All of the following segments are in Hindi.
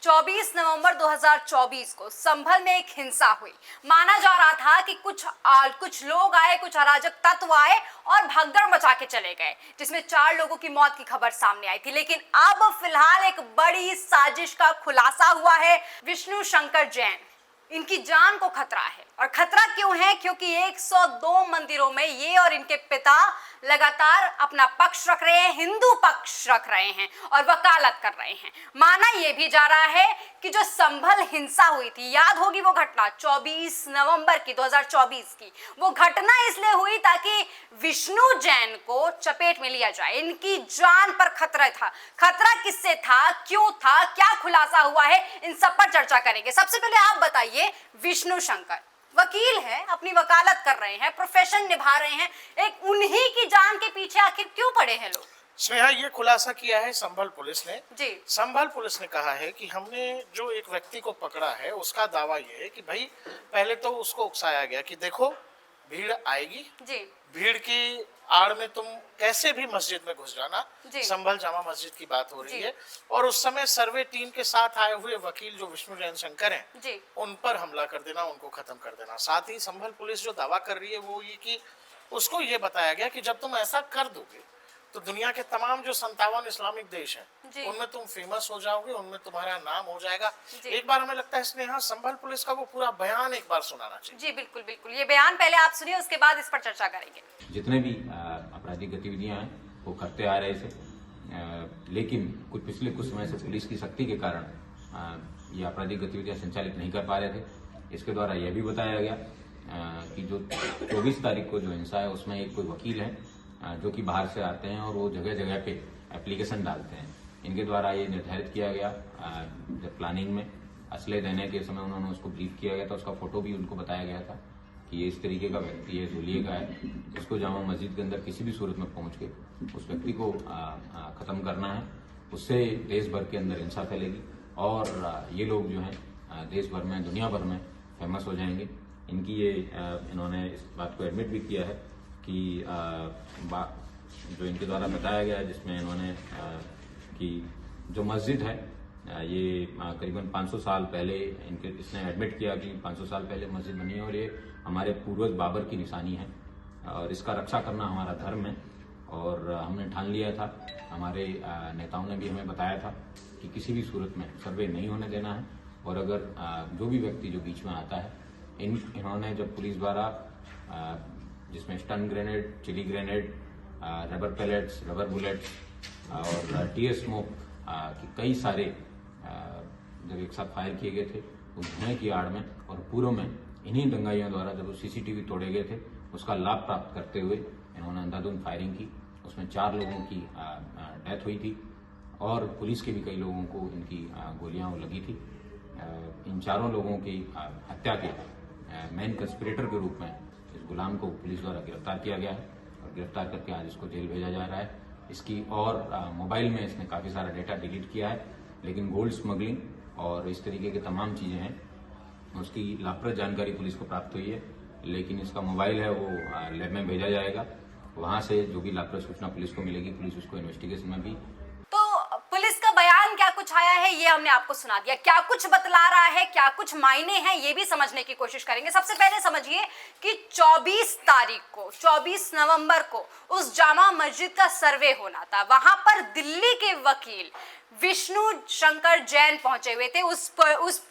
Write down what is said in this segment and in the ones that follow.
24 नवंबर 2024 को संभल में एक हिंसा हुई। माना जा रहा था कि कुछ लोग आए, कुछ अराजक तत्व आए और भगदड़ मचा के चले गए, जिसमें 4 लोगों की मौत की खबर सामने आई थी। लेकिन अब फिलहाल एक बड़ी साजिश का खुलासा हुआ है। विष्णु शंकर जैन, इनकी जान को खतरा है। और खतरा क्यों है? क्योंकि 102 मंदिरों में ये और इनके पिता लगातार अपना पक्ष रख रहे हैं, हिंदू पक्ष रख रहे हैं और वकालत कर रहे हैं। माना यह भी जा रहा है कि जो संभल हिंसा हुई थी, याद होगी वो घटना 24 नवंबर की 2024 की, वो घटना इसलिए हुई ताकि विष्णु जैन को चपेट में लिया जाए। इनकी जान पर खतरा था। खतरा किससे था, क्यों था, क्या खुलासा हुआ है, इन सब पर चर्चा करेंगे। सबसे पहले आप बताइए, विष्णु शंकर वकील हैं, अपनी वकालत कर रहे हैं, प्रोफेशन निभा रहे हैं, एक उन्हीं की जान के पीछे आखिर क्यों पड़े हैं लोग? स्नेहा, ये खुलासा किया है संभल पुलिस ने जी। संभल पुलिस ने कहा है कि हमने जो एक व्यक्ति को पकड़ा है, उसका दावा ये है कि भाई पहले तो उसको उकसाया गया कि देखो भीड़ आएगी जी, भीड़ की आड़ में तुम कैसे भी मस्जिद में घुस जाना। संभल जामा मस्जिद की बात हो रही है और उस समय सर्वे टीम के साथ आए हुए वकील जो विष्णु जैन शंकर हैं, उन पर हमला कर देना, उनको खत्म कर देना। साथ ही संभल पुलिस जो दावा कर रही है वो ये कि उसको ये बताया गया कि जब तुम ऐसा कर दोगे तो दुनिया के तमाम जो 57 इस्लामिक देश हैं उनमें तुम फेमस हो जाओगे, उनमें तुम्हारा नाम हो जाएगा। एक बार हमें लगता है स्नेहा, संभल पुलिस का वो पूरा बयान एक बार सुनाना चाहिए। जी बिल्कुल बिल्कुल, ये बयान पहले आप सुनिए, उसके बाद इस पर चर्चा करेंगे। जितने भी आपराधिक गतिविधियां हैं वो करते आ रहे थे, लेकिन पिछले कुछ समय से पुलिस की सख्ती के कारण ये आपराधिक गतिविधियां संचालित नहीं कर पा रहे थे। इसके द्वारा यह भी बताया गया कि जो 24 तारीख को जो हिंसा है उसमें एक कोई वकील है जो कि बाहर से आते हैं और वो जगह जगह पे एप्लीकेशन डालते हैं। इनके द्वारा ये निर्धारित किया गया, जब प्लानिंग में असले देने के समय उन्होंने उसको ब्रीफ किया गया था, उसका फोटो भी उनको बताया गया था कि ये इस तरीके का व्यक्ति है जो लिए गया है, इसको जामा मस्जिद के अंदर किसी भी सूरत में पहुंच के उस व्यक्ति को खत्म करना है। उससे देश भर के अंदर हिंसा फैलेगी और ये लोग जो हैं देश भर में, दुनिया भर में फेमस हो जाएंगे। इनकी ये इन्होंने इस बात को एडमिट भी किया है कि जो इनके द्वारा बताया गया है, जिसमें इन्होंने कि जो मस्जिद है ये करीबन 500 साल पहले इसने एडमिट किया कि 500 साल पहले मस्जिद बनी है और ये हमारे पूर्वज बाबर की निशानी है और इसका रक्षा करना हमारा धर्म है। और हमने ठान लिया था, हमारे नेताओं ने भी हमें बताया था कि किसी भी सूरत में सर्वे नहीं होने देना है। और अगर जो भी व्यक्ति जो बीच में आता है, इन्होंने जब पुलिस द्वारा जिसमें stun grenade, chili grenade, rubber pellets, rubber bullets और टीयर स्मोक की कई सारे जब एक साथ फायर किए गए थे, उस धुएं की आड़ में और पूर्व में इन्हीं दंगाइयों द्वारा जब सीसीटीवी तोड़े गए थे, उसका लाभ प्राप्त करते हुए इन्होंने अंधाधुंध फायरिंग की। उसमें 4 लोगों की डेथ हुई थी और पुलिस के भी कई लोगों को इनकी गोलियां लगी थी। इन 4 लोगों की हत्या के मेन कंस्पिरेटर के रूप में इस गुलाम को पुलिस द्वारा गिरफ्तार किया गया है और गिरफ्तार करके आज इसको जेल भेजा जा रहा है। इसकी और मोबाइल में इसने काफी सारा डेटा डिलीट किया है, लेकिन गोल्ड स्मगलिंग और इस तरीके की तमाम चीजें हैं उसकी लाभप्रद जानकारी पुलिस को प्राप्त हुई है। लेकिन इसका मोबाइल है वो लैब में भेजा जाएगा, वहां से जो भी लाभप्रद सूचना पुलिस को मिलेगी, पुलिस उसको इन्वेस्टिगेशन में भी। तो पुलिस का बयान क्या कुछ आया है ये हमने आपको सुना दिया, क्या कुछ बतला रहा है, क्या कुछ मायने हैं, ये भी समझने की कोशिश करेंगे। सबसे पहले समझिए कि 24 तारीख को, 24 नवंबर को उस जामा मस्जिद का सर्वे होना था। वहां पर दिल्ली के वकील विष्णु शंकर जैन पहुंचे हुए थे उस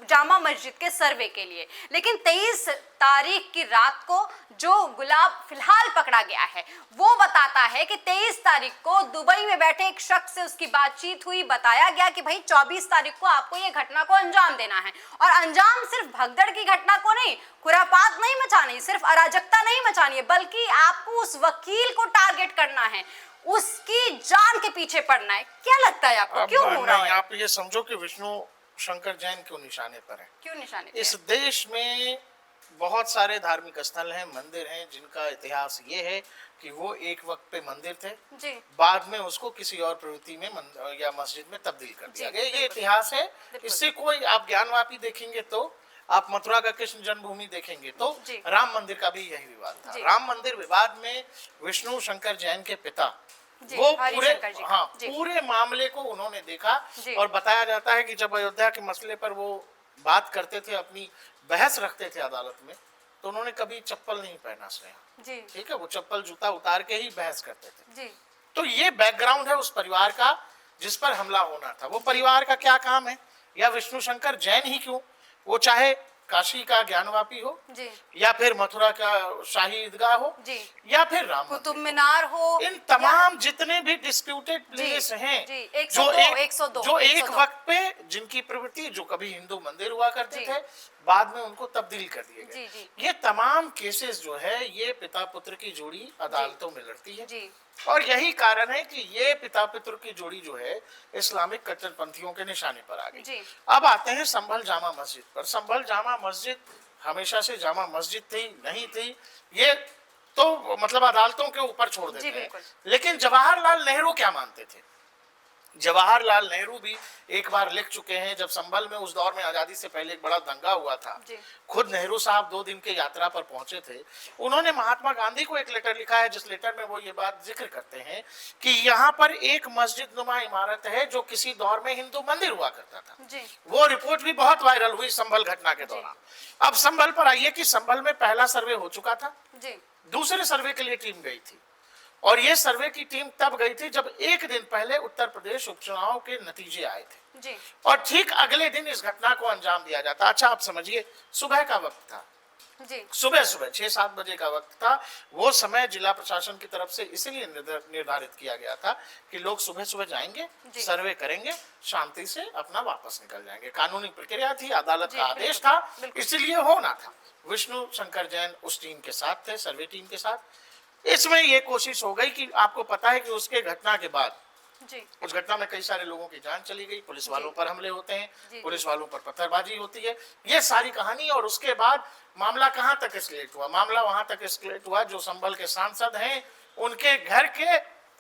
जामा मस्जिद के सर्वे के लिए। लेकिन 23 तारीख की रात को जो गुलाब फिलहाल पकड़ा गया है वो बताता है कि 23 तारीख को दुबई में बैठे एक शख्स से उसकी बातचीत हुई। बताया गया कि भाई 24 तारीख को आपको ये घटना को अंजाम देना है और अंजाम सिर्फ भगदड़ की घटना को नहीं, खुरापात नहीं मचानी, सिर्फ अराजकता नहीं मचानी है, बल्कि आपको उस वकील को टारगेट करना है, उसकी जान के पीछे पड़ना है। क्या लगता है आपको, क्यों हो रहा है? आप ये समझो कि विष्णु शंकर जैन क्यों निशाने पर है? क्यों निशाने पर? इस देश में बहुत सारे धार्मिक स्थल हैं, मंदिर हैं, जिनका इतिहास ये है कि वो एक वक्त पे मंदिर थे जी, बाद में उसको किसी और प्रवृत्ति में या मस्जिद में तब्दील कर दिया गया। ये इतिहास है। इससे कोई आप ज्ञानवापी देखेंगे तो, आप मथुरा का कृष्ण जन्मभूमि देखेंगे तो राम मंदिर का भी यही विवाद था। राम मंदिर विवाद में विष्णु शंकर जैन के पिता वो पूरे मामले को उन्होंने देखा और बताया जाता है कि जब अयोध्या के मसले पर वो बात करते थे, अपनी बहस रखते थे अदालत में, तो उन्होंने कभी चप्पल नहीं पहना स्नेहा, ठीक है, वो चप्पल जूता उतार के ही बहस करते थे। तो ये बैकग्राउंड है उस परिवार का जिस पर हमला होना था। वो परिवार का क्या काम है, या विष्णु शंकर जैन ही क्यों, वो चाहे काशी का ज्ञानवापी हो जी, या फिर मथुरा का शाही ईदगाह हो जी, या फिर राम कुतुब मीनार हो, इन तमाम जितने भी डिस्प्यूटेड प्लेस हैं जो एक वक्त पे जिनकी प्रवृत्ति, जो कभी हिंदू मंदिर हुआ करते थे, बाद में उनको तब्दील कर दिए गए, ये तमाम केसेस जो है ये पिता पुत्र की जोड़ी अदालतों में लड़ती है। और यही कारण है कि ये पिता पुत्र की जोड़ी जो है इस्लामिक कट्टरपंथियों के निशाने पर आ गई। अब आते हैं संभल जामा मस्जिद पर। संभल जामा मस्जिद हमेशा से जामा मस्जिद थी नहीं थी, ये तो मतलब अदालतों के ऊपर छोड़ देते हैं। लेकिन जवाहरलाल नेहरू क्या मानते थे? जवाहरलाल नेहरू भी एक बार लिख चुके हैं, जब संभल में उस दौर में आजादी से पहले एक बड़ा दंगा हुआ था, खुद नेहरू साहब 2 दिन के यात्रा पर पहुंचे थे, उन्होंने महात्मा गांधी को एक लेटर लिखा है जिस लेटर में वो ये बात जिक्र करते हैं कि यहाँ पर एक मस्जिद नुमा इमारत है जो किसी दौर में हिंदू मंदिर हुआ करता था। वो रिपोर्ट भी बहुत वायरल हुई संभल घटना के दौरान। अब संभल पर आइए कि संभल में पहला सर्वे हो चुका था, दूसरे सर्वे के लिए टीम गई थी, और ये सर्वे की टीम तब गई थी जब एक दिन पहले उत्तर प्रदेश उपचुनाव के नतीजे आए थे जी। और ठीक अगले दिन इस घटना को अंजाम दिया जाता। अच्छा, आप समझिए, सुबह का वक्त था जी, सुबह 6-7 बजे का वक्त था। वो समय जिला प्रशासन की तरफ से इसीलिए निर्धारित किया गया था कि लोग सुबह सुबह जाएंगे, सर्वे करेंगे, शांति से अपना वापस निकल जाएंगे। कानूनी प्रक्रिया थी, अदालत का आदेश था, इसलिए होना था। विष्णु शंकर जैन उस टीम के साथ थे, सर्वे टीम के साथ। इसमें ये कोशिश हो गई कि आपको पता है कि उसके घटना के बाद जी, उस घटना में कई सारे लोगों की जान चली गई, पुलिस वालों पर हमले होते हैं, पुलिस वालों पर पत्थरबाजी होती है, ये सारी कहानी। और उसके बाद मामला कहां तक एस्केलेट हुआ? मामला वहां तक एस्केलेट हुआ जो संभल के सांसद हैं उनके घर के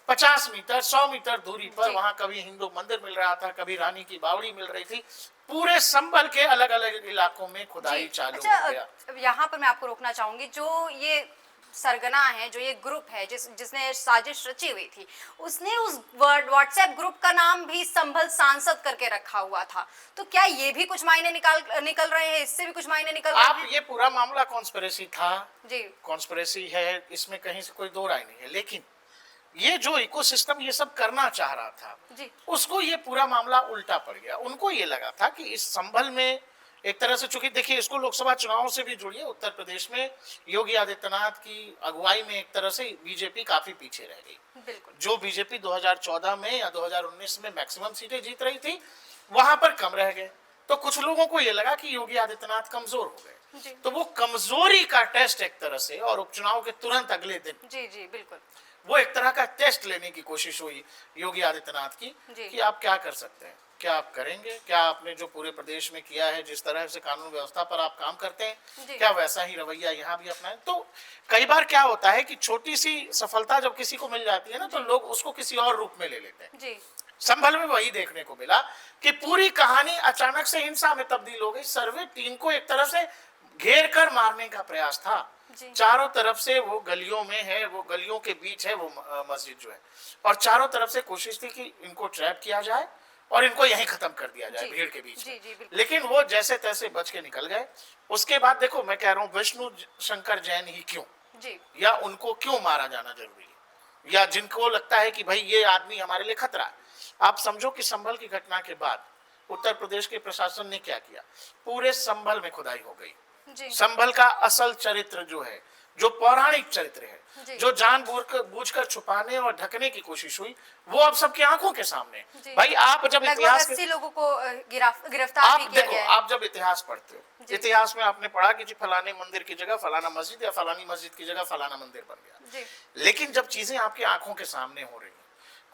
50 मीटर 100 मीटर दूरी पर वहां कभी हिंदू मंदिर मिल रहा था, कभी रानी की बावड़ी मिल रही थी। पूरे संभल के अलग अलग इलाकों में खुदाई चालू हो गया। यहाँ पर मैं आपको रोकना चाहूंगी, जो ये सरगना है, जो ये ग्रुप है जिसने साजिश रची हुई थी, उसने उस व्हाट्सएप ग्रुप का नाम भी संभल सांसद करके रखा हुआ था। तो क्या ये भी कुछ मायने निकल रहे हैं? इससे भी कुछ मायने निकल रहे हैं? ये पूरा मामला कॉन्स्पिरेसी था जी, कॉन्स्पिरेसी है, इसमें कहीं से कोई दो राय नहीं है। लेकिन ये जो इकोसिस्टम ये सब करना चाह रहा था जी, उसको ये पूरा मामला उल्टा पड़ गया। उनको ये लगा था कि इस संभल में एक तरह से, चूंकि देखिए इसको लोकसभा चुनाव से भी जोड़िए, उत्तर प्रदेश में योगी आदित्यनाथ की अगुवाई में एक तरह से बीजेपी काफी पीछे रह गई। जो बीजेपी 2014 में या 2019 में मैक्सिमम सीटें जीत रही थी, वहां पर कम रह गए। तो कुछ लोगों को ये लगा कि योगी आदित्यनाथ कमजोर हो गए, तो वो कमजोरी का टेस्ट एक तरह से, और उपचुनाव के तुरंत अगले दिन जी जी बिल्कुल वो एक तरह का टेस्ट लेने की कोशिश हुई योगी आदित्यनाथ की कि आप क्या कर सकते हैं, क्या आप करेंगे, क्या आपने जो पूरे प्रदेश में किया है, जिस तरह से कानून व्यवस्था पर आप काम करते हैं, क्या वैसा ही रवैया यहाँ भी अपनाएं। तो कई बार क्या होता है कि छोटी सी सफलता जब किसी को मिल जाती है ना, तो लोग उसको किसी और रूप में ले लेते हैं। संभल में वही देखने को मिला कि पूरी कहानी अचानक से हिंसा में तब्दील हो गई। सर्वे टीम को एक तरह से घेर कर मारने का प्रयास था। चारों तरफ से वो गलियों में है, वो गलियों के बीच है वो मस्जिद जो है, और चारों तरफ से कोशिश थी कि इनको ट्रैप किया जाए और इनको यहीं खत्म कर दिया जाए भीड़ के बीच में। लेकिन वो जैसे तैसे बच के निकल गए। उसके बाद देखो, मैं कह रहा हूँ विष्णु शंकर जैन ही क्यों, या उनको क्यों मारा जाना जरूरी है, या जिनको लगता है कि भाई ये आदमी हमारे लिए खतरा है। आप समझो कि संभल की घटना के बाद उत्तर प्रदेश के प्रशासन ने क्या किया, पूरे संभल में खुदाई हो गई। संभल का असल चरित्र जो है, जो पौराणिक चरित्र है, जो जानबूझकर छुपाने और ढकने की कोशिश हुई, वो अब सबकी आंखों के सामने। भाई आप जब इतिहास 80 लोगों को गिरफ्तार भी किया गया है। आप जब इतिहास पढ़ते हो, इतिहास में आपने पढ़ा कि जी फलाने मंदिर की जगह फलाना मस्जिद, या फलानी मस्जिद की जगह फलाना मंदिर बन गया। लेकिन जब चीजें आपकी आंखों के सामने हो रही है,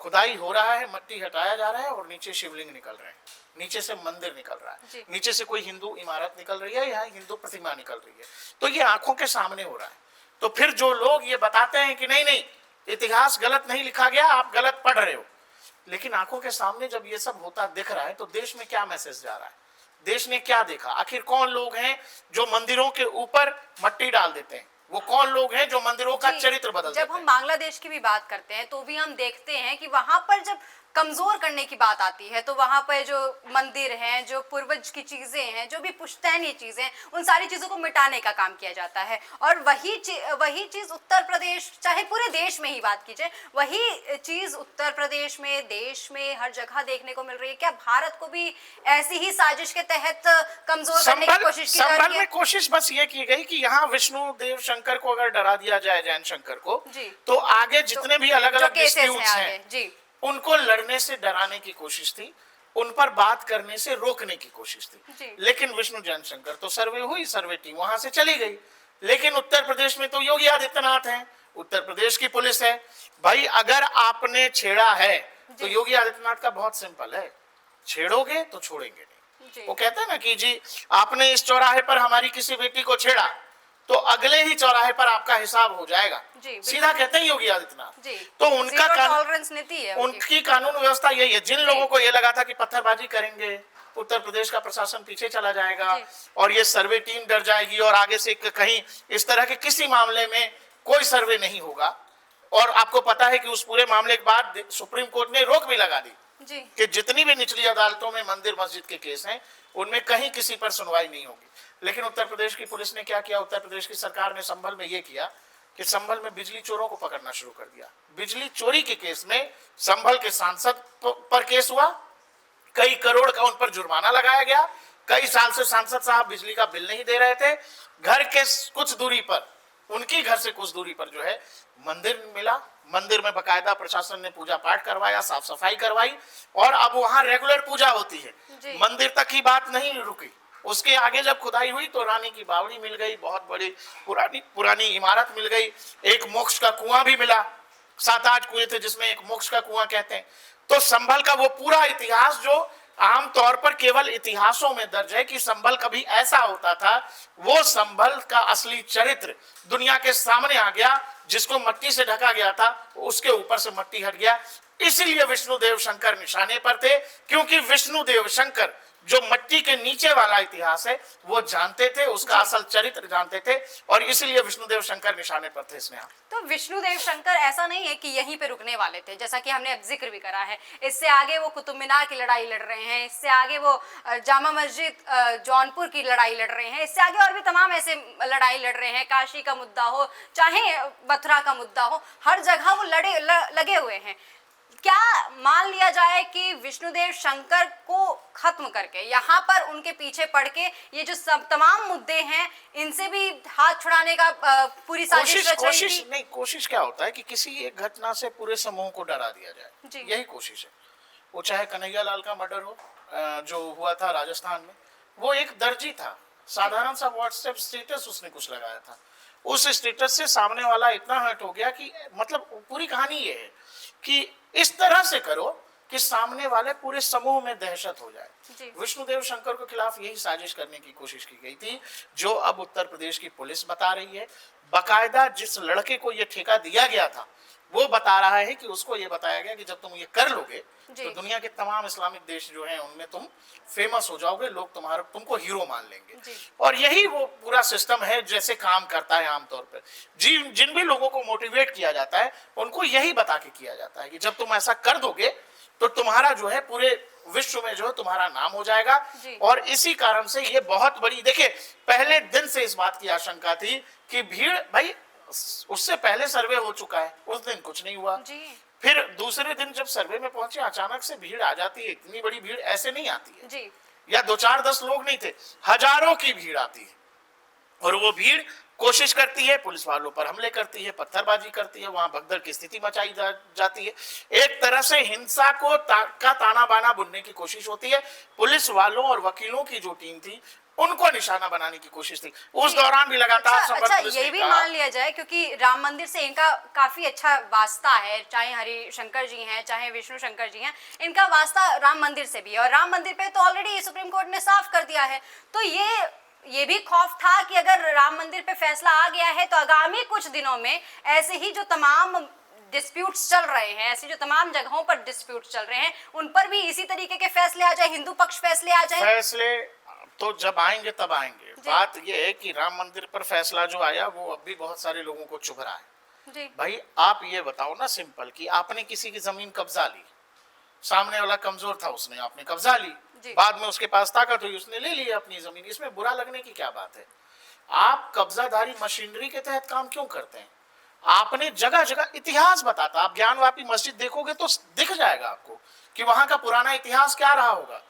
खुदाई हो रहा है, मट्टी हटाया जा रहा है और नीचे शिवलिंग निकल रहे हैं, नीचे से मंदिर निकल रहा है, नीचे से कोई हिंदू इमारत निकल रही है, या हिंदू प्रतिमा निकल रही है, तो ये आंखों के सामने हो रहा है। तो फिर जो लोग ये बताते हैं कि नहीं नहीं इतिहास गलत नहीं लिखा गया, आप गलत पढ़ रहे हो, लेकिन आंखों के सामने जब ये सब होता दिख रहा है, तो देश में क्या मैसेज जा रहा है, देश ने क्या देखा? आखिर कौन लोग हैं जो मंदिरों के ऊपर मट्टी डाल देते हैं, वो कौन लोग हैं जो मंदिरों का चरित्र बदल देते हैं। जब हम बांग्लादेश की भी बात करते हैं तो भी हम देखते हैं कि वहां पर जब कमजोर करने की बात आती है तो वहां पर जो मंदिर हैं, जो पूर्वज की चीजें हैं, जो भी पुश्तैनी चीजें हैं, उन सारी चीजों को मिटाने का काम किया जाता है। और वही चीज उत्तर प्रदेश, चाहे पूरे देश में ही बात की जाए, वही चीज उत्तर प्रदेश में, देश में हर जगह देखने को मिल रही है। क्या भारत को भी ऐसी ही साजिश के तहत कमजोर करने की कोशिश की जा रही है? में कोशिश बस ये की गई कि यहाँ विष्णु देव शंकर को अगर डरा दिया जाए, जैन शंकर को, तो आगे जितने भी अलग अलग डिस्प्यूट्स हैं जी, उनको लड़ने से डराने की कोशिश थी, उन पर बात करने से रोकने की कोशिश थी। लेकिन विष्णु जैन शंकर तो सर्वे हुई, सर्वे टीम वहां से चली गई। लेकिन उत्तर प्रदेश में तो योगी आदित्यनाथ हैं, उत्तर प्रदेश की पुलिस है। भाई अगर आपने छेड़ा है तो योगी आदित्यनाथ का बहुत सिंपल है, छेड़ोगे तो छोड़ेंगे नहीं। वो कहते हैं ना कि जी आपने इस चौराहे पर हमारी किसी बेटी को छेड़ा तो अगले ही चौराहे पर आपका हिसाब हो जाएगा, सीधा कहते हैं योगी आदित्यनाथ। तो उनका टॉलरेंस नीति है, उनकी कानून व्यवस्था यही है। जिन लोगों को ये लगा था कि पत्थरबाजी करेंगे, उत्तर प्रदेश का प्रशासन पीछे चला जाएगा और ये सर्वे टीम डर जाएगी और आगे से कहीं इस तरह के किसी मामले में कोई सर्वे नहीं होगा। और आपको पता है कि उस पूरे मामले के बाद सुप्रीम कोर्ट ने रोक भी लगा दी कि जितनी भी निचली अदालतों में मंदिर मस्जिद के केस हैं उनमें कहीं किसी पर सुनवाई नहीं होगी। लेकिन उत्तर प्रदेश की पुलिस ने क्या किया, उत्तर प्रदेश की सरकार ने संभल में ये किया कि संभल में बिजली चोरों को पकड़ना शुरू कर दिया। बिजली चोरी के केस में संभल के सांसद पर केस हुआ, कई करोड़ का उन पर जुर्माना लगाया गया। कई साल से सांसद साहब बिजली का बिल नहीं दे रहे थे। घर के कुछ दूरी पर, उनकी घर से कुछ दूरी पर जो है मंदिर मिला, मंदिर में बकायदा प्रशासन ने पूजा पाठ करवाया, साफ सफाई करवाई और अब वहां रेगुलर पूजा होती है। मंदिर तक ही बात नहीं रुकी, उसके आगे जब खुदाई हुई तो रानी की बावड़ी मिल गई, बहुत बड़ी पुरानी इमारत मिल गई, एक मोक्ष का कुआं भी मिला, 7-8 कुएं थे जिसमें एक मोक्ष का कुआं कहते हैं। तो संभल का वो पूरा इतिहास जो आमतौर पर केवल इतिहासों में दर्ज है कि संभल कभी ऐसा होता था, वो संभल का असली चरित्र दुनिया के सामने आ गया। जिसको मट्टी से ढका गया था उसके ऊपर से मट्टी हट गया। इसीलिए विष्णुदेव शंकर निशाने पर थे, क्योंकि विष्णुदेव शंकर जो मट्टी के नीचे वाला इतिहास है वो जानते थे, उसका असल चरित्र जानते थे और इसीलिए विष्णुदेव शंकर निशाने पर थे। स्नेहा, तो विष्णुदेव शंकर ऐसा नहीं है कि यहीं पे रुकने वाले थे, जैसा कि हमने अब जिक्र भी करा है। इससे आगे वो कुतुब मीनार की लड़ाई लड़ रहे हैं, इससे आगे वो जामा मस्जिद जौनपुर की लड़ाई लड़ रहे हैं, इससे आगे और भी तमाम ऐसे लड़ाई लड़ रहे हैं। काशी का मुद्दा हो चाहे मथुरा का मुद्दा हो, हर जगह वो लगे हुए हैं। क्या मान लिया जाए कि विष्णुदेव शंकर को खत्म करके यहाँ पर उनके पीछे पड़ के ये जो सब तमाम मुद्दे हैं इनसे भी हाथ छुड़ाने का पूरी साजिश रच रही थी? कोशिश क्या होता है कि किसी एक घटना से पूरे समूह को डरा दिया जाए, यही कोशिश है। वो चाहे कन्हैया लाल का मर्डर हो जो हुआ था राजस्थान में, वो एक दर्जी था, साधारण सा व्हाट्सएप स्टेटस उसने कुछ लगाया था, उस स्टेटस से सामने वाला इतना हर्ट हो गया कि मतलब पूरी कहानी ये है कि इस तरह से करो कि सामने वाले पूरे समूह में दहशत हो जाए। विष्णुदेव शंकर के खिलाफ यही साजिश करने की कोशिश की गई थी, जो अब उत्तर प्रदेश की पुलिस बता रही है। बकायदा जिस लड़के को ये ठेका दिया गया था वो बता रहा है कि उसको ये बताया गया कि जब तुम ये कर लोगे तो दुनिया के तमाम इस्लामिक देश जो हैं उनमें तुम फेमस हो जाओगे, लोग तुमको हीरो मान लेंगे। और यही वो पूरा सिस्टम है जैसे काम करता है आमतौर पर। जिन भी लोगों को मोटिवेट किया जाता है उनको यही बता के किया जाता है कि जब तुम ऐसा कर दोगे तो तुम्हारा जो है पूरे विश्व में जो है तुम्हारा नाम हो जाएगा। और इसी कारण से ये बहुत बड़ी, देखिए पहले दिन से इस बात की आशंका थी कि भीड़, भाई उससे पहले सर्वे हो चुका है, उस दिन कुछ नहीं हुआ, फिर दूसरे दिन जब सर्वे में पहुंचे अचानक से भीड़ आ जाती है। इतनी बड़ी भीड़ ऐसे नहीं आती है या 2-4-10 लोग नहीं थे, हजारों की भीड़ आती है और वो भीड़ कोशिश करती है, पुलिस वालों पर हमले करती है, पत्थरबाजी करती है, वहां भगदड़ की स्थिति मचाई जाती है। एक तरह से हिंसा को का ताना बाना बुनने की कोशिश होती है। पुलिस वालों और वकीलों की जो टीम थी उनको निशाना बनाने की कोशिश थी। उस दौरान भी लगातार अच्छा ये भी मान लिया जाए क्योंकि राम मंदिर से इनका काफी अच्छा वास्ता है, चाहे हरि शंकर जी हैं चाहे विष्णु शंकर जी हैं, इनका वास्ता राम मंदिर से भी है और राम मंदिर पे तो ऑलरेडी सुप्रीम कोर्ट ने साफ कर दिया है। तो ये भी खौफ था कि अगर राम मंदिर पे फैसला आ गया है तो आगामी कुछ दिनों में ऐसे ही जो तमाम डिस्प्यूट्स चल रहे हैं, ऐसी जो तमाम जगहों पर डिस्प्यूट्स चल रहे हैं उन पर भी इसी तरीके के फैसले आ जाए, हिंदू पक्ष फैसले आ जाए। फैसले तो जब आएंगे तब आएंगे, बात ये है कि राम मंदिर पर फैसला जो आया वो अब भी बहुत सारे लोगों को चुभ रहा है जी। भाई आप ये बताओ ना सिंपल कि आपने किसी की जमीन कब्जा ली, सामने वाला कमजोर था, उसने आपने कब्जा ली, बाद में उसके पास ताकत हुई, उसने ले ली अपनी जमीन, इसमें बुरा लगने की क्या बात है? आप कब्जाधारी मशीनरी के तहत काम क्यों करते हैं? आपने जगह जगह इतिहास बताता, आप ज्ञानवापी मस्जिद देखोगे तो दिख जाएगा आपको कि वहां का पुराना इतिहास क्या रहा होगा।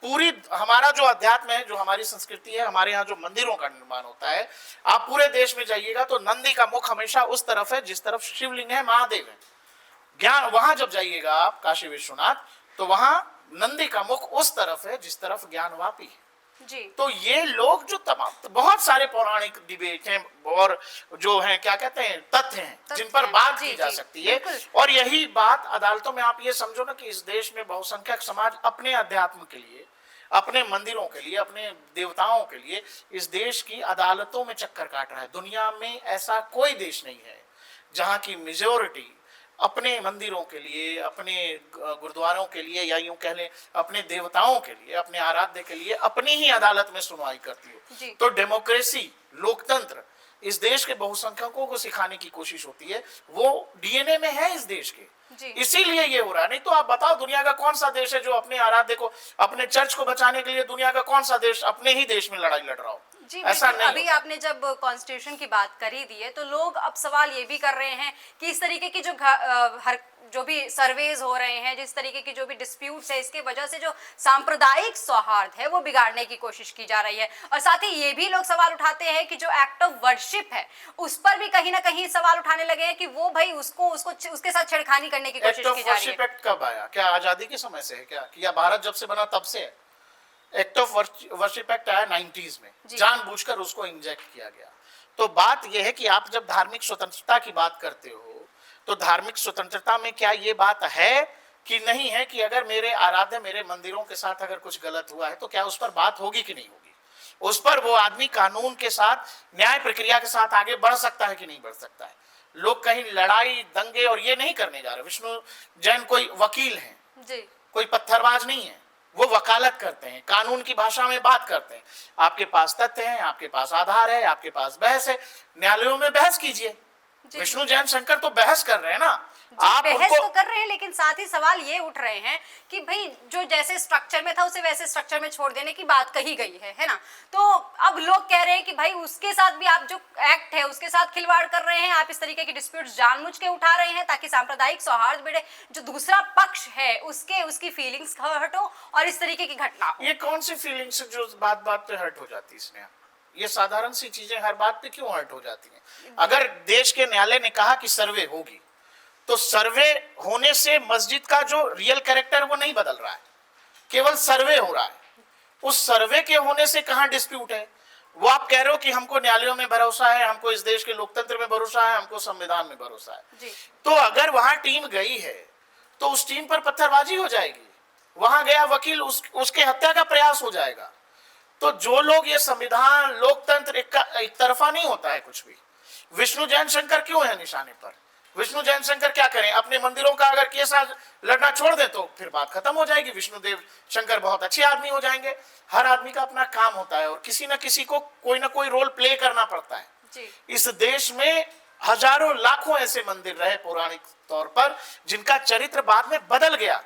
पूरी हमारा जो अध्यात्म है, जो हमारी संस्कृति है, हमारे यहाँ जो मंदिरों का निर्माण होता है, आप पूरे देश में जाइएगा तो नंदी का मुख हमेशा उस तरफ है जिस तरफ शिवलिंग है, महादेव है। ज्ञान वहां जब जाइएगा आप काशी विश्वनाथ, तो वहां नंदी का मुख उस तरफ है जिस तरफ ज्ञानवापी है जी। तो ये लोग जो तमाम बहुत सारे पौराणिक डिबेट हैं और जो हैं क्या कहते हैं तथ्य हैं जिन पर बात की जा सकती है, और यही बात अदालतों में आप ये समझो ना कि इस देश में बहुसंख्यक समाज अपने अध्यात्म के लिए, अपने मंदिरों के लिए, अपने देवताओं के लिए इस देश की अदालतों में चक्कर काट रहा है। दुनिया में ऐसा कोई देश नहीं है जहां की मेजोरिटी अपने मंदिरों के लिए, अपने गुरुद्वारों के लिए, या यूं कह लें अपने देवताओं के लिए, अपने आराध्य के लिए अपनी ही अदालत में सुनवाई करती हो। तो डेमोक्रेसी, लोकतंत्र इस देश के बहुसंख्यकों को सिखाने की कोशिश होती है, वो डीएनए में है इस देश के, इसीलिए ये हो रहा है। नहीं तो आप बताओ दुनिया का कौन सा देश है जो अपने आराध्य को, अपने चर्च को बचाने के लिए दुनिया का कौन सा देश अपने ही देश में लड़ाई लड़ रहा हो? जी, ऐसा नहीं। अभी आपने जब कॉन्स्टिट्यूशन की बात करी दी है तो लोग अब सवाल ये भी कर रहे हैं कि इस तरीके की जो भी सर्वेज हो रहे हैं, जिस तरीके की जो भी डिस्प्यूट्स है, इसके वजह से जो सांप्रदायिक सौहार्द है वो बिगाड़ने की कोशिश की जा रही है। और साथ ही ये भी लोग सवाल उठाते हैं कि जो एक्ट ऑफ वर्शिप है उस पर भी कहीं ना कहीं सवाल उठाने लगे हैं कि वो भाई उसको उसके साथ छेड़खानी करने की कोशिश की जा रही है। एक्ट कब आया? क्या आजादी के समय से है क्या, या भारत जब से बना तब से है? एक्ट ऑफ वर्शिप एक्ट आया 90s में, जानबूझकर उसको इंजेक्ट किया गया। तो बात यह है कि आप जब धार्मिक स्वतंत्रता की बात करते हो तो धार्मिक स्वतंत्रता में क्या ये बात है कि नहीं है कि अगर मेरे आराध्य, मेरे मंदिरों के साथ अगर कुछ गलत हुआ है तो क्या उस पर बात होगी कि नहीं होगी? उस पर वो आदमी कानून के साथ, न्याय प्रक्रिया के साथ आगे बढ़ सकता है कि नहीं बढ़ सकता है? लोग कहीं लड़ाई, दंगे और ये नहीं करने जा रहे। विष्णु जैन कोई वकील है, कोई पत्थरबाज नहीं है, वो वकालत करते हैं, कानून की भाषा में बात करते हैं। आपके पास तथ्य हैं, आपके पास आधार है, आपके पास बहस है, न्यायालयों में बहस कीजिए। विष्णु जैन शंकर तो बहस कर रहे हैं ना, आप बहस उनको तो कर रहे हैं, लेकिन साथ ही सवाल ये उठ रहे हैं कि भाई जो जैसे स्ट्रक्चर में था उसे वैसे स्ट्रक्चर में छोड़ देने की बात कही गई है ना? तो अब लोग कह रहे हैं कि भाई उसके साथ भी आप जो एक्ट है उसके साथ खिलवाड़ कर रहे हैं, आप इस तरीके की डिस्प्यूट्स जानबूझ के उठा रहे हैं ताकि सांप्रदायिक सौहार्द बढ़े, जो दूसरा पक्ष है उसकी फीलिंग्स हर्ट हो और इस तरीके की घटना हो। ये कौन सी फीलिंग्स जो बात बात पे हर्ट हो जाती है? इसमें ये साधारण सी चीजें हर बात पे क्यों हर्ट हो जाती हैं? अगर देश के न्यायालय ने कहा कि सर्वे होगी तो सर्वे होने से मस्जिद का जो रियल कैरेक्टर वो नहीं बदल रहा है, केवल सर्वे हो रहा है। उस सर्वे के होने से कहां डिस्प्यूट है? वो आप कह रहे हो कि हमको न्यायालयों में भरोसा है, हमको इस देश के लोकतंत्र में भरोसा है, हमको संविधान में भरोसा है। तो अगर वहां टीम गई है तो उस टीम पर पत्थरबाजी हो जाएगी, वहां गया वकील उसके हत्या का प्रयास हो जाएगा। तो जो लोग ये संविधान, लोकतंत्र एक तरफा नहीं होता है कुछ भी। विष्णु जैन शंकर क्यों है निशाने पर? विष्णु जैन शंकर क्या करें? अपने मंदिरों का अगर केस लड़ना छोड़ दे तो फिर बात खत्म हो जाएगी, विष्णुदेव शंकर बहुत अच्छे आदमी हो जाएंगे। हर आदमी का अपना काम होता है और किसी न किसी को कोई ना कोई रोल प्ले करना पड़ता है। इस देश में हजारों लाखों ऐसे मंदिर रहे पौराणिक तौर पर जिनका चरित्र बाद में बदल गया।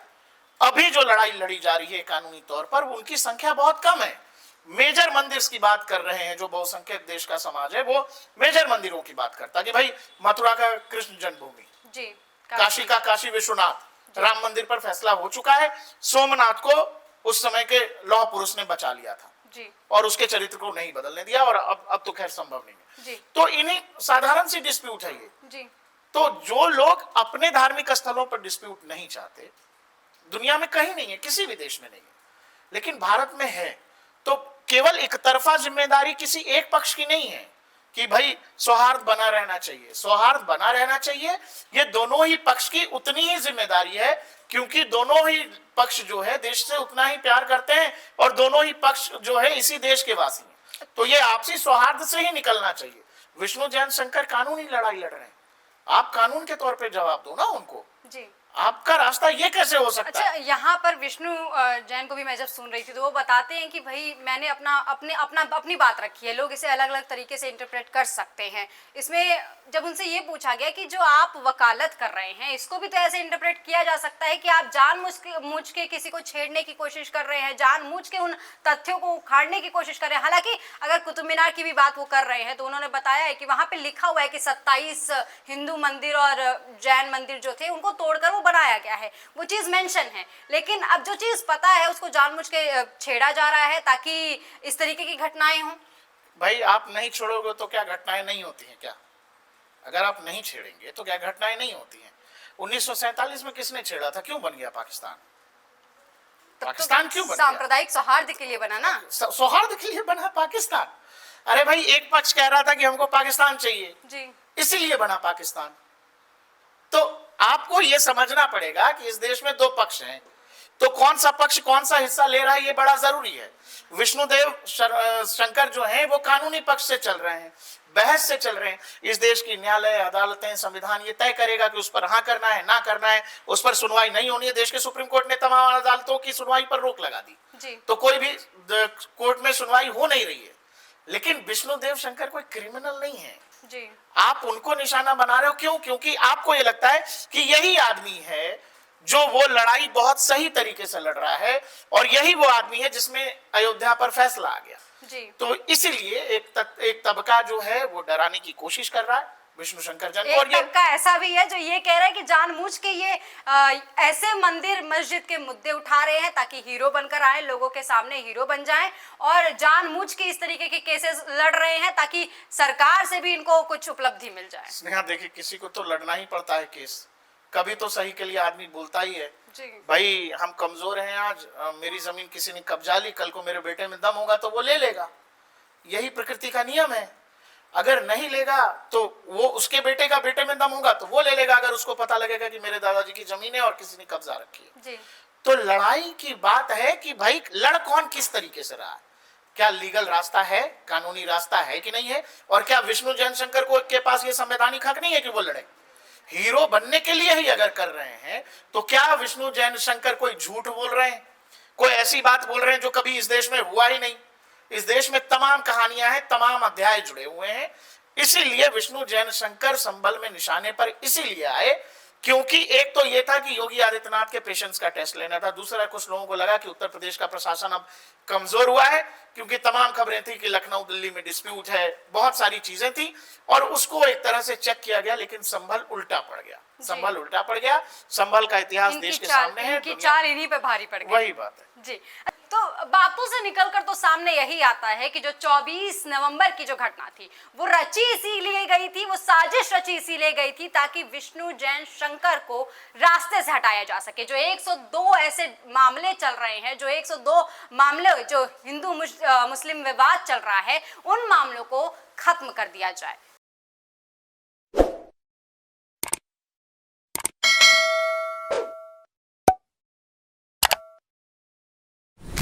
अभी जो लड़ाई लड़ी जा रही है कानूनी तौर पर उनकी संख्या बहुत कम है। मेजर मंदिर की बात कर रहे हैं, जो बहुसंख्यक देश का समाज है वो मेजर मंदिरों की बात करता है कि भाई मथुरा का कृष्ण जन्मभूमि, काशी का काशी विश्वनाथ, राम मंदिर पर फैसला हो चुका है। सोमनाथ को उस समय के लौह पुरुष ने बचा लिया था और उसके चरित्र को नहीं बदलने दिया, और अब तो खैर संभव नहीं है। तो इन्हीं साधारण सी डिस्प्यूट है ये। तो जो लोग अपने धार्मिक स्थलों पर डिस्प्यूट नहीं चाहते, दुनिया में कहीं नहीं है, किसी भी देश में नहीं है, लेकिन भारत में है। तो केवल एक तरफा जिम्मेदारी किसी एक पक्ष की नहीं है कि भाई सौहार्द बना रहना चाहिए। सौहार्द बना रहना चाहिए, ये दोनों ही पक्ष की उतनी ही जिम्मेदारी है, क्योंकि दोनों ही पक्ष जो है देश से उतना ही प्यार करते हैं और दोनों ही पक्ष जो है इसी देश के वासी हैं। तो ये आपसी सौहार्द से ही निकलना चाहिए। विष्णु जैन शंकर कानूनी लड़ाई लड़ रहे हैं, आप कानून के तौर पे जवाब दो ना उनको। आपका रास्ता ये कैसे हो सकता है? अच्छा, यहाँ पर विष्णु जैन को भी मैं जब सुन रही थी तो वो बताते हैं कि भाई मैंने अपनी बात रखी है, लोग इसे अलग अलग तरीके से इंटरप्रेट कर सकते हैं। इसमें जब उनसे ये पूछा गया कि जो आप वकालत कर रहे हैं इसको भी तो ऐसे इंटरप्रेट किया जा सकता है कि आप जानबूझ के किसी को छेड़ने की कोशिश कर रहे हैं, जानबूझ के उन तथ्यों को उखाड़ने की कोशिश कर रहे हैं। हालांकि अगर कुतुब मीनार की भी बात वो कर रहे हैं तो उन्होंने बताया है कि वहां पे लिखा हुआ है कि 27 हिंदू मंदिर और जैन मंदिर जो थे उनको तोड़कर वो बनाया गया है, वो चीज मेंशन है। लेकिन अब जो चीज पता है उसको जानबूझ के छेड़ा जा रहा है ताकि इस तरीके की घटनाएं हों। भाई आप नहीं छोड़ोगे तो क्या घटनाएं नहीं होती हैं क्या? अगर आप नहीं छेड़ेंगे तो क्या घटनाएं नहीं होती हैं? 1947 में किसने छेड़ा था? क्यों बन गया पाकिस्तान? पाकिस्तान क्यों बन गया? सांप्रदायिक सौहार्द के लिए बना ना, सौहार्द के लिए बना पाकिस्तान। अरे भाई एक पक्ष कह रहा था कि हमको पाकिस्तान चाहिए जी, इसीलिए बना पाकिस्तान। तो आपको यह समझना पड़ेगा कि इस देश में दो पक्ष हैं, तो कौन सा पक्ष कौन सा हिस्सा ले रहा है ये बड़ा जरूरी है। विष्णुदेव शंकर जो हैं वो कानूनी पक्ष से चल रहे हैं, बहस से चल रहे हैं। इस देश की न्यायालय, अदालतें, संविधान ये तय करेगा कि उस पर हाँ करना है ना करना है, उस पर सुनवाई नहीं होनी है। देश के सुप्रीम कोर्ट ने तमाम अदालतों की सुनवाई पर रोक लगा दी जी। तो कोई भी कोर्ट में सुनवाई हो नहीं रही है। लेकिन विष्णुदेव शंकर कोई क्रिमिनल नहीं है जी। आप उनको निशाना बना रहे हो। क्यों? क्योंकि आपको ये लगता है कि यही आदमी है जो वो लड़ाई बहुत सही तरीके से लड़ रहा है और यही वो आदमी है जिसमें अयोध्या पर फैसला आ गया जी। तो इसीलिए एक तबका जो है वो डराने की कोशिश कर रहा है विष्णु शंकर जन को। और ये तबका ऐसा भी है जो ये कह रहा है कि जानबूझ के ये ऐसे मंदिर मस्जिद के मुद्दे उठा रहे हैं ताकि हीरो बनकर आए, लोगों के सामने हीरो बन जाएं, और जानबूझ के इस तरीके के केसेस लड़ रहे हैं ताकि सरकार से भी इनको कुछ उपलब्धि मिल जाए। स्नेहा देखिए, किसी को तो लड़ना ही पड़ता है केस, कभी तो सही के लिए आदमी बोलता ही है जी। भाई हम कमजोर हैं, आज मेरी जमीन किसी ने कब्जा ली, कल को मेरे बेटे में दम होगा तो वो ले लेगा, यही प्रकृति का नियम है। अगर नहीं लेगा तो वो उसके बेटे का बेटे में दम होगा तो वो ले लेगा, अगर उसको पता लगेगा कि मेरे दादाजी की जमीन है और किसी ने कब्जा रखी है जी। तो लड़ाई की बात है कि भाई लड़ कौन किस तरीके से रहा है, क्या लीगल रास्ता है, कानूनी रास्ता है कि नहीं है, और क्या विष्णु जैन शंकर को के पास ये संवैधानिक हक नहीं है कि वो लड़े। हीरो बनने के लिए ही अगर कर रहे हैं तो क्या विष्णु जैन शंकर कोई झूठ बोल रहे हैं, कोई ऐसी बात बोल रहे हैं जो कभी इस देश में हुआ ही नहीं। इस देश में तमाम कहानियां हैं, तमाम अध्याय जुड़े हुए हैं। इसीलिए विष्णु जैन शंकर संभल में निशाने पर इसीलिए आए क्योंकि एक तो ये था कि योगी आदित्यनाथ के पेशेंस का टेस्ट लेना था, दूसरा कुछ लोगों को लगा कि उत्तर प्रदेश का प्रशासन अब कमजोर हुआ है क्योंकि तमाम खबरें थी कि लखनऊ दिल्ली में डिस्प्यूट है, बहुत सारी चीजें थी और उसको एक तरह से चेक किया गया। लेकिन संभल उल्टा पड़ गया, संभल उल्टा पड़ गया। संभल का इतिहास देश के सामने है, इनकी चाल इन्हीं पे भारी पड़ गई। वही बात है जी। तो बातों से निकलकर तो सामने यही आता है कि जो 24 नवंबर की जो घटना थी वो रची इसीलिए गई थी, वो साजिश रची इसीलिए गई थी ताकि विष्णु जैन शंकर को रास्ते से हटाया जा सके। जो 102 ऐसे मामले चल रहे हैं, जो 102 मामले जो हिंदू मुस्लिम विवाद चल रहा है, उन मामलों को खत्म कर दिया जाए।